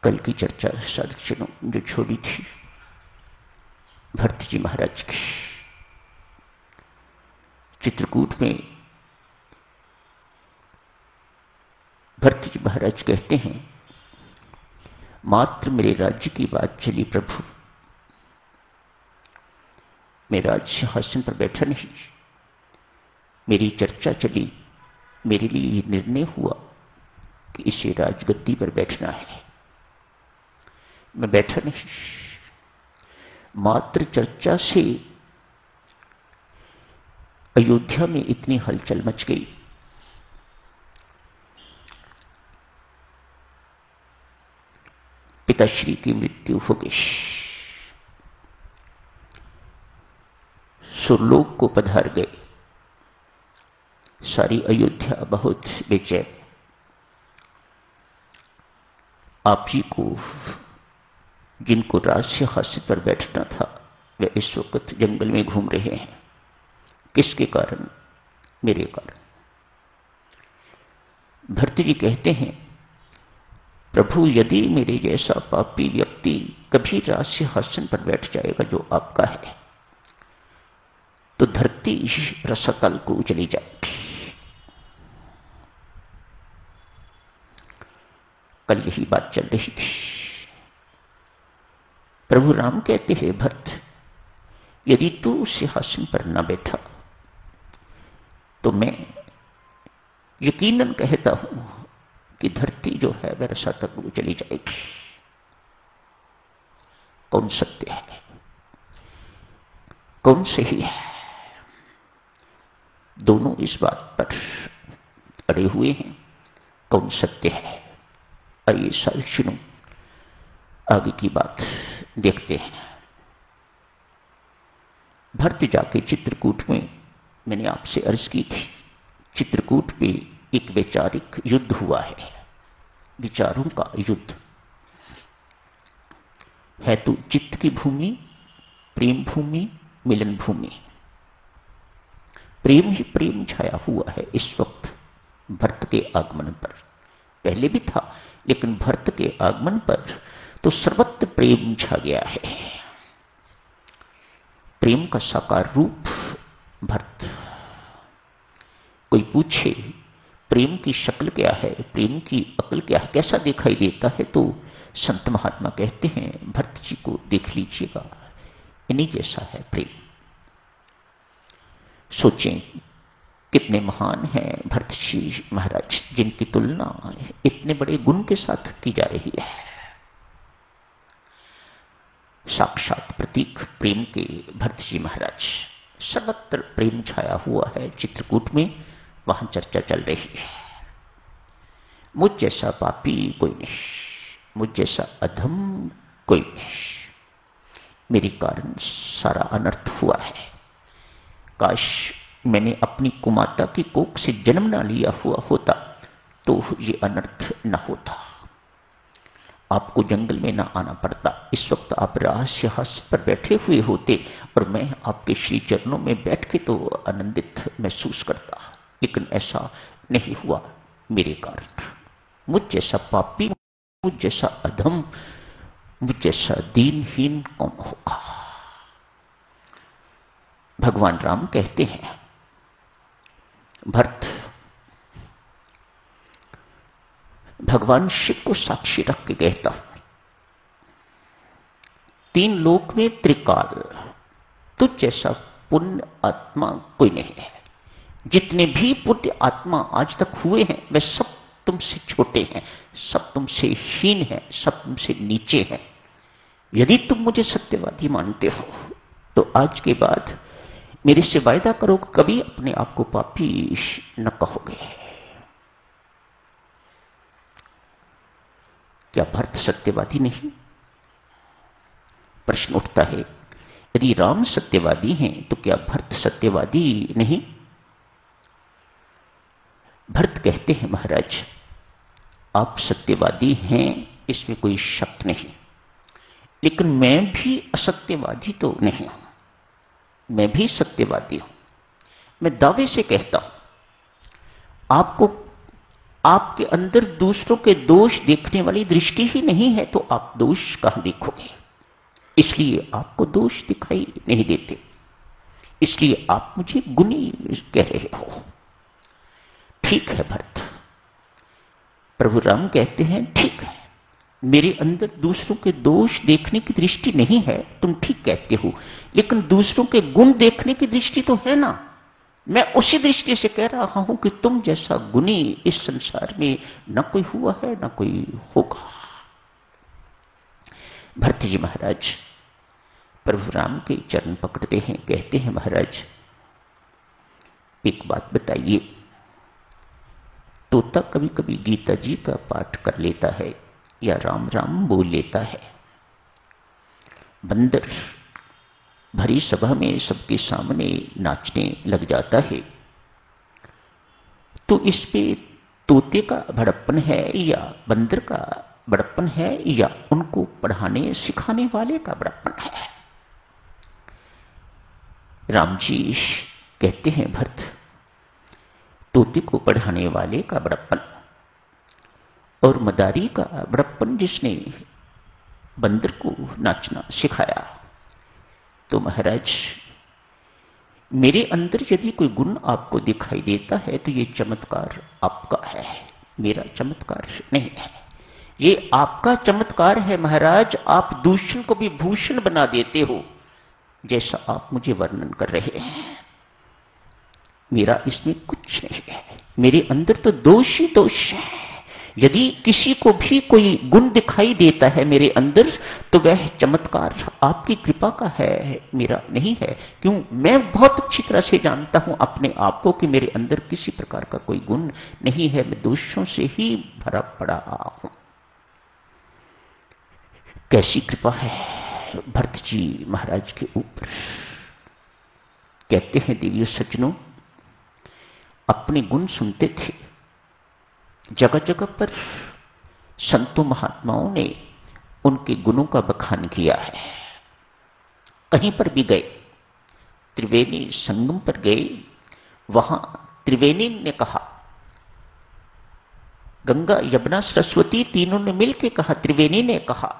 कल की चर्चा साधक जो छोड़ी थी भरत जी महाराज की। चित्रकूट में भरत जी महाराज कहते हैं, मात्र मेरे राज्य की बात चली प्रभु, मैं राज सिंहासन पर बैठा नहीं, मेरी चर्चा चली, मेरे लिए ये निर्णय हुआ कि इसे राजगद्दी पर बैठना है। मैं बैठा नहीं, मात्र चर्चा से अयोध्या में इतनी हलचल मच गई। पिताश्री की मृत्यु हो गई, सुरलोक को पधार गए। सारी अयोध्या बहुत बेचैन। आप जी को, जिनको राज सिंहासन पर बैठना था, वे इस वक्त जंगल में घूम रहे हैं। किसके कारण? मेरे कारण। भरत जी कहते हैं, प्रभु यदि मेरे जैसा पापी व्यक्ति कभी राज सिंहासन पर बैठ जाएगा जो आपका है, तो धरती रसातल को चली जाएगी। कल यही बात चल रही थी। प्रभु राम कहते हैं, भरत यदि तू सिंहासन पर न बैठा तो मैं यकीनन कहता हूं कि धरती जो है वह रसातल को चली जाएगी। कौन सत्य है, कौन सही है? दोनों इस बात पर अड़े हुए हैं, कौन सत्य है। आइए साथियों, आगे की बात देखते हैं। भरत जाके चित्रकूट में, मैंने आपसे अर्ज की थी, चित्रकूट में एक वैचारिक युद्ध हुआ है, विचारों का युद्ध है। तो चित्त की भूमि, प्रेम भूमि, मिलन भूमि। प्रेम ही प्रेम छाया हुआ है इस वक्त भरत के आगमन पर। पहले भी था, लेकिन भरत के आगमन पर तो सर्वत्र प्रेम छा गया है। प्रेम का साकार रूप भरत। कोई पूछे प्रेम की शक्ल क्या है, प्रेम की अकल क्या है, कैसा दिखाई देता है, तो संत महात्मा कहते हैं, भरत जी को देख लीजिएगा, इन्हीं जैसा है प्रेम। सोचें कितने महान हैं भरत जी महाराज, जिनकी तुलना इतने बड़े गुण के साथ की जा रही है। साक्षात प्रतीक प्रेम के भरत जी महाराज। सर्वत्र प्रेम छाया हुआ है। चित्रकूट में वहां चर्चा चल रही है। मुझ जैसा पापी कोई नहीं, मुझ जैसा अधम कोई नहीं, मेरे कारण सारा अनर्थ हुआ है। काश मैंने अपनी कुमाता की कोख से जन्म न लिया हुआ होता तो ये अनर्थ न होता, आपको जंगल में न आना पड़ता। इस वक्त आप राज सिंहासन पर बैठे हुए होते और मैं आपके श्री चरणों में बैठ के तो आनंदित महसूस करता, लेकिन ऐसा नहीं हुआ मेरे कारण। मुझ जैसा पापी, मुझ जैसा अधम, मुझ जैसा दीनहीन कौन होगा। भगवान राम कहते हैं, भरत भगवान शिव को साक्षी रख के कहता हूं, तीन लोक में त्रिकाल तुझ जैसा पुण्य आत्मा कोई नहीं है। जितने भी पुण्य आत्मा आज तक हुए हैं वे सब तुमसे छोटे हैं, सब तुमसे हीन हैं, सब तुमसे नीचे हैं। यदि तुम मुझे सत्यवादी मानते हो तो आज के बाद मेरे से वायदा करो कभी अपने आप को पापी न कहोगे। क्या भरत सत्यवादी नहीं? प्रश्न उठता है, यदि राम सत्यवादी हैं तो क्या भरत सत्यवादी नहीं? भरत कहते हैं, महाराज आप सत्यवादी हैं, इसमें कोई शक नहीं, लेकिन मैं भी असत्यवादी तो नहीं हूं, मैं भी सत्यवादी हूं। मैं दावे से कहता हूं, आपको आपके अंदर दूसरों के दोष देखने वाली दृष्टि ही नहीं है तो आप दोष कहां देखोगे? इसलिए आपको दोष दिखाई नहीं देते, इसलिए आप मुझे गुणी कह रहे हो। ठीक है भरत, प्रभु राम कहते हैं ठीक है, मेरे अंदर दूसरों के दोष देखने की दृष्टि नहीं है, तुम ठीक कहते हो, लेकिन दूसरों के गुण देखने की दृष्टि तो है ना। मैं उसी दृष्टि से कह रहा हूं कि तुम जैसा गुणी इस संसार में न कोई हुआ है न कोई होगा। भरत जी महाराज प्रभु राम के चरण पकड़ते हैं, कहते हैं महाराज एक बात बताइए, तोता कभी कभी गीता जी का पाठ कर लेता है या राम राम बोल लेता है, बंदर भरी सभा में सबके सामने नाचने लग जाता है, तो इस पे तोते का बड़प्पन है या बंदर का बड़प्पन है या उनको पढ़ाने सिखाने वाले का बड़प्पन है? राम जी कहते हैं भरत, तोते को पढ़ाने वाले का बड़प्पन और मदारी का बड़प्पन जिसने बंदर को नाचना सिखाया। तो महाराज मेरे अंदर यदि कोई गुण आपको दिखाई देता है तो ये चमत्कार आपका है, मेरा चमत्कार नहीं है। ये आपका चमत्कार है महाराज, आप दूषण को भी भूषण बना देते हो जैसा आप मुझे वर्णन कर रहे हैं। मेरा इसमें कुछ नहीं है, मेरे अंदर तो दोष ही दोष है। यदि किसी को भी कोई गुण दिखाई देता है मेरे अंदर तो वह चमत्कार आपकी कृपा का है, मेरा नहीं है। क्यों? मैं बहुत अच्छी तरह से जानता हूं अपने आप को कि मेरे अंदर किसी प्रकार का कोई गुण नहीं है, मैं दोषों से ही भरा पड़ा हूं। कैसी कृपा है भरत जी महाराज के ऊपर। कहते हैं देवियों सज्जनों, अपने गुण सुनते थे, जगह जगह पर संतों महात्माओं ने उनके गुणों का बखान किया है। कहीं पर भी गए, त्रिवेणी संगम पर गए, वहां त्रिवेणी ने कहा, गंगा यमुना सरस्वती तीनों ने मिलकर कहा, त्रिवेणी ने कहा,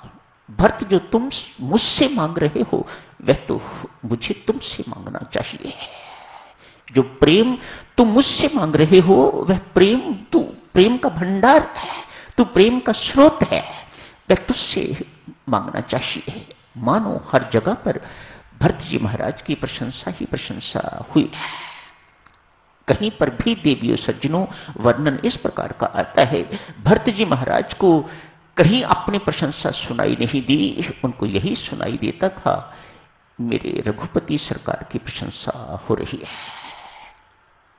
भरत जो तुम मुझसे मांग रहे हो वह तो मुझे तुमसे मांगना चाहिए। जो प्रेम तुम मुझसे मांग रहे हो वह प्रेम, तू प्रेम का भंडार है, तू प्रेम का स्रोत है, वह तुझसे मांगना चाहिए। मानो हर जगह पर भरत जी महाराज की प्रशंसा ही प्रशंसा हुई है। कहीं पर भी देवियों सज्जनों वर्णन इस प्रकार का आता है, भरत जी महाराज को कहीं अपनी प्रशंसा सुनाई नहीं दी, उनको यही सुनाई देता था मेरे रघुपति सरकार की प्रशंसा हो रही है।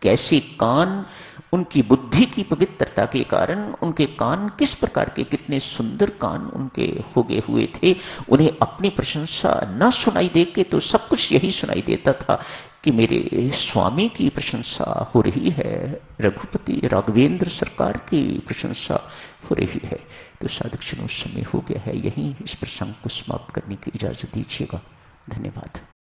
कैसे कान, उनकी बुद्धि की पवित्रता के कारण उनके कान किस प्रकार के, कितने सुंदर कान उनके हो गए हुए थे, उन्हें अपनी प्रशंसा न सुनाई दे के तो सब कुछ यही सुनाई देता था कि मेरे स्वामी की प्रशंसा हो रही है, रघुपति राघवेंद्र सरकार की प्रशंसा हो रही है। तो साधक समय हो गया है, यहीं इस प्रसंग को समाप्त करने की इजाजत दीजिएगा। धन्यवाद।